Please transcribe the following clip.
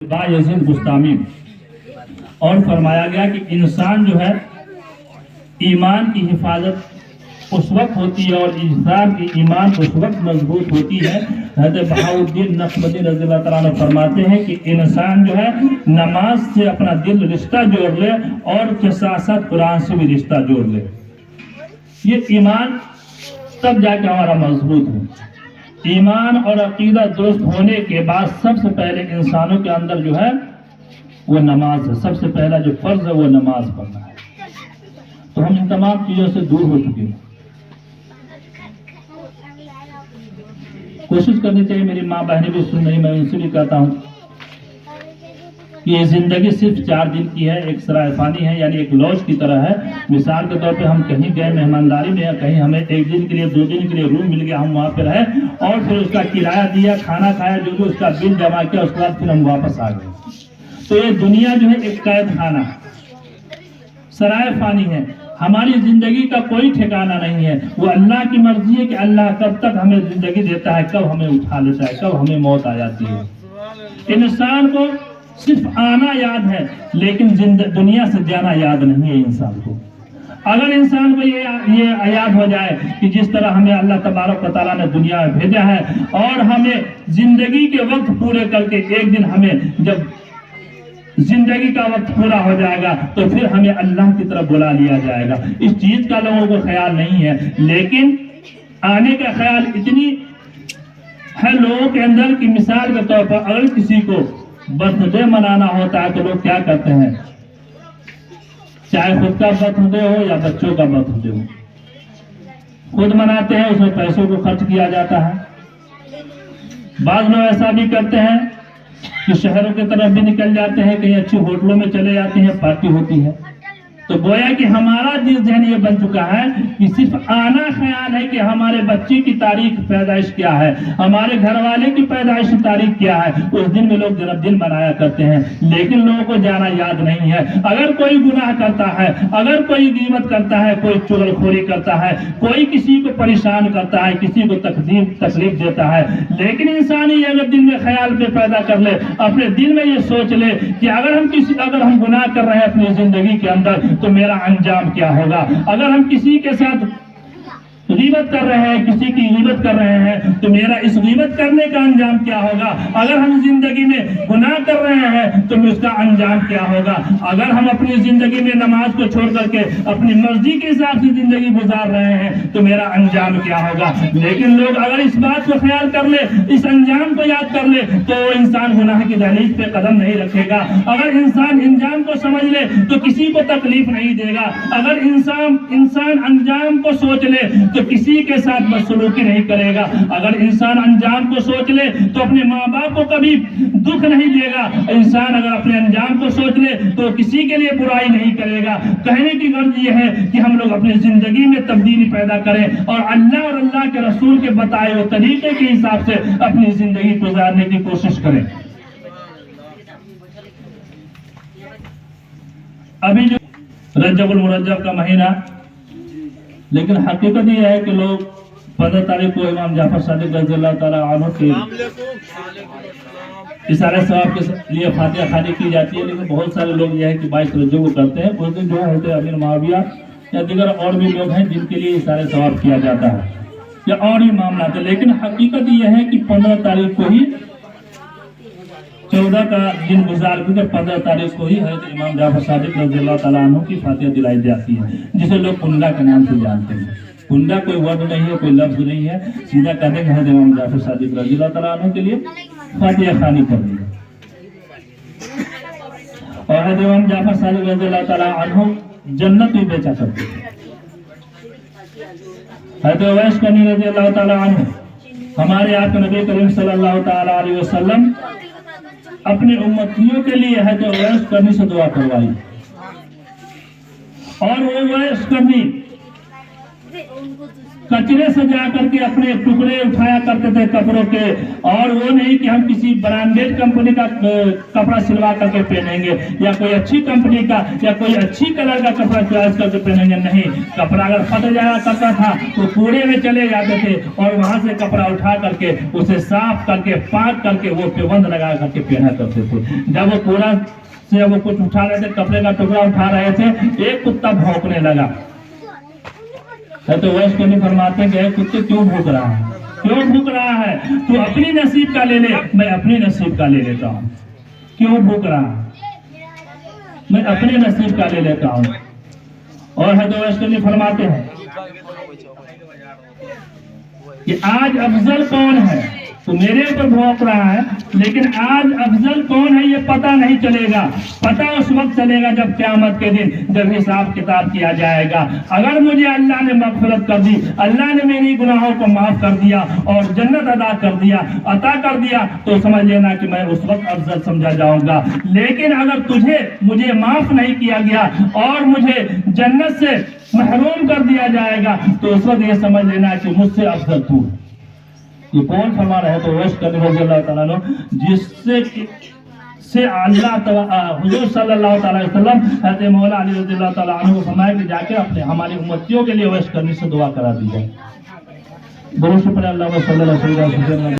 Yazid बुस्तामी और फरमाया गया कि इंसान जो है ईमान की हिफाजत उस वक्त होती है और इंसान की ईमान उस वक्त मजबूत होती है। हज़रत बहाउद्दीन नक्शबंदी रज़ियल्लाहु तआला अन्हु फरमाते हैं कि इंसान जो है नमाज से अपना दिल रिश्ता जोड़ ले और के साथ साथ कुरान से भी रिश्ता जोड़ ले। ये ईमान तब जाके हमारा मजबूत हो। ईमान और अकीदा दुरुस्त होने के बाद सबसे पहले इंसानों के अंदर जो है वो नमाज है। सबसे पहला जो फर्ज है वो नमाज पढ़ना है। तो हम इन तमाम चीजों से दूर हो चुके हैं। कोशिश करनी चाहिए, मेरी माँ बहनें भी सुन रही, मैं उनसे भी कहता हूँ कि ये जिंदगी सिर्फ 4 दिन की है, एक सराय फानी है, यानी एक लॉज की तरह है। मिसाल के तौर पे हम कहीं गए मेहमानदारी में या कहीं हमें 1 दिन के लिए 2 दिन के लिए रूम मिल गया, हम वहाँ पे रहे और फिर उसका किराया दिया, खाना खाया, जो भी उसका बिल जमा किया, उसके बाद फिर हम वापस आ गए। तो ये दुनिया जो है एक कैद खाना, सराय फानी है। हमारी जिंदगी का कोई ठिकाना नहीं है। वो अल्लाह की मर्जी है कि अल्लाह कब तक हमें जिंदगी देता है, कब हमें उठा लेता है, कब हमें मौत आ जाती है। इंसान को सिर्फ आना याद है, लेकिन दुनिया से जाना याद नहीं है इंसान को। अगर इंसान को ये याद हो जाए कि जिस तरह हमें अल्लाह तबारक व तआला ने दुनिया में भेजा है और हमें जिंदगी के वक्त पूरे करके एक दिन हमें जब जिंदगी का वक्त पूरा हो जाएगा तो फिर हमें अल्लाह की तरफ बुला लिया जाएगा। इस चीज का लोगों को ख्याल नहीं है, लेकिन आने का ख्याल इतनी है लोगों के अंदर की मिसाल के तौर पर अगर किसी को बर्थडे मनाना होता है तो लोग क्या करते हैं, चाहे खुद का बर्थडे हो या बच्चों का बर्थडे हो, खुद मनाते हैं, उसमें पैसों को खर्च किया जाता है। बाद में ऐसा भी करते हैं कि शहरों की तरफ भी निकल जाते हैं, कहीं अच्छी होटलों में चले जाते हैं, पार्टी होती है। तो गोया कि हमारा दिल जहन ये बन चुका है कि सिर्फ आना ख्याल है कि हमारे बच्चे की तारीख पैदाइश क्या है, हमारे घर वाले की पैदाइश की तारीख क्या है। उस दिन में लोग जन्मदिन मनाया करते हैं, लेकिन लोगों को जाना याद नहीं है। अगर कोई गुनाह करता है, अगर कोई गीबत करता है, कोई चुगलखोरी करता है, कोई किसी को परेशान करता है, किसी को तकलीफ देता है, लेकिन इंसान ये अगर दिल में ख्याल पे पैदा कर ले, अपने दिल में ये सोच ले कि अगर हम गुनाह कर रहे हैं अपनी जिंदगी के अंदर तो मेरा अंजाम क्या होगा। अगर हम किसी के साथ गीबत कर रहे हैं, किसी की गीबत कर रहे हैं तो मेरा इस गीबत करने का अंजाम क्या होगा। अगर हम जिंदगी में गुनाह कर रहे हैं तो उसका अंजाम क्या होगा। अगर हम अपनी जिंदगी में नमाज को छोड़ करके अपनी मर्जी के हिसाब से जिंदगी गुजार रहे हैं तो मेरा अंजाम क्या होगा। लेकिन लोग अगर इस बात को ख्याल कर ले, इस अंजाम को याद कर ले, तो इंसान गुनाह की दहलीज पे कदम नहीं रखेगा। अगर इंसान अंजाम को समझ ले तो किसी को तकलीफ नहीं देगा। अगर इंसान अंजाम को सोच ले तो किसी के साथ बदसलूकी नहीं करेगा। अगर इंसान अंजाम को सोच ले तो अपने माँ बाप को कभी दुख नहीं देगा। इंसान अगर अपने अंजाम को सोच ले तो किसी के लिए बुराई नहीं करेगा। कहने की गर्ज ये है कि हम लोग अपनी जिंदगी में तब्दीली पैदा करें और अल्लाह के रसूल के बताए हुए तरीके के हिसाब से अपनी जिंदगी गुजारने की कोशिश करें। अभी जो रजबुल मुरज्जब का महीना, लेकिन हकीकत ये है कि लोग 15 तारीख को इमाम जाफर सादिक रज़ियल्लाहु ताला अन्हु के इशारे सवाब के लिए फातिहा खानी की जाती है। लेकिन बहुत सारे लोग ये है कि 22 रजब को करते हैं। उस दिन जो है हज़रत अमीर मुआविया या दीगर और भी लोग हैं जिनके लिए इशारे सवाब किया जाता है या और भी मामला है। लेकिन हकीकत ये है कि 15 तारीख को ही 14 का दिन गुजार कर 15 तारीख को ही हज़रत इमाम जाफर सादिक रज़ियल्लाहु ताला अन्हु की फातिहा दिलाई जाती है, जिसे लोग कुंडा के नाम से जानते हैं। कुंडा कोई वर्ड नहीं है, कोई लफ्ज नहीं है, सीधा कहते हैं हज़रत इमाम जाफर सादिक रज़ियल्लाहु ताला अन्हु के लिए फातिहा खानी करनी है। और हज़रत इमाम जाफर सादिक रज़ियल्लाहु ताला अन्हु जन्नत भी बेचा करते थे। हज़रत उवैस करनी रज़ियल्लाहु ताला अन्हु हमारे आपके नबी करीम सल्लल्लाहु ताला अलैहि वसल्लम अपने उम्मतियों के लिए है तो उवैस करनी से दुआ करवाई। और वो उवैस करनी कचरे से जा करके अपने टुकड़े उठाया करते थे कपड़ों के, और वो नहीं कि हम किसी ब्रांडेड कंपनी का कपड़ा सिलवा करके पहनेंगे या कोई अच्छी कंपनी का या कोई अच्छी कलर का कपड़ा चॉइस करके पहनेंगे। नहीं, कपड़ा अगर फट जाया करता था तो कूड़े में चले जाते थे और वहां से कपड़ा उठा करके उसे साफ करके पाक करके वो पेबंद लगा करके पहना करते थे। जब वो कूड़ा से वो कुछ उठा रहे थे, कपड़े का टुकड़ा उठा रहे थे, एक कुत्ता भौंकने लगा। तो वैश्य कवि फरमाते हैं, कुत्ते क्यों भूख रहा है, क्यों भूख रहा है? तू अपनी नसीब का ले ले, मैं अपनी नसीब का ले लेता हूँ। क्यों भूख रहा है? मैं अपने नसीब का ले लेता हूँ। और है तो वैश्य कवि फरमाते हैं कि आज अफजल कौन है, तो मेरे ऊपर भौंक रहा है, लेकिन आज अफजल कौन है ये पता नहीं चलेगा। पता उस वक्त चलेगा जब क़यामत के दिन, जब हिसाब किताब किया जाएगा। अगर मुझे अल्लाह ने मग़फ़िरत कर दी, अल्लाह ने मेरी गुनाहों को माफ कर दिया और जन्नत अता कर दिया, तो समझ लेना कि मैं उस वक्त अफजल समझा जाऊंगा। लेकिन अगर मुझे माफ नहीं किया गया और मुझे जन्नत से महरूम कर दिया जाएगा, तो उस वक्त ये समझ लेना कि मुझसे अफजल तू। ये कौन फरमा रहे? तो वैश्य कवि रज़ी अल्लाह तआला अन्हु, जिससे से अल्लाह हुजूर सल्लल्लाहु अलैहि वसल्लम हज़रत मौला अली रज़ी अल्लाह तआला अन्हु को फरमाया कि जाके अपने हमारी उम्मतियों के लिए वैश्य कवि से दुआ करा दी जाए। दुरूद पढ़े अल्लाह सल्लल्लाहु अलैहि वसल्लम।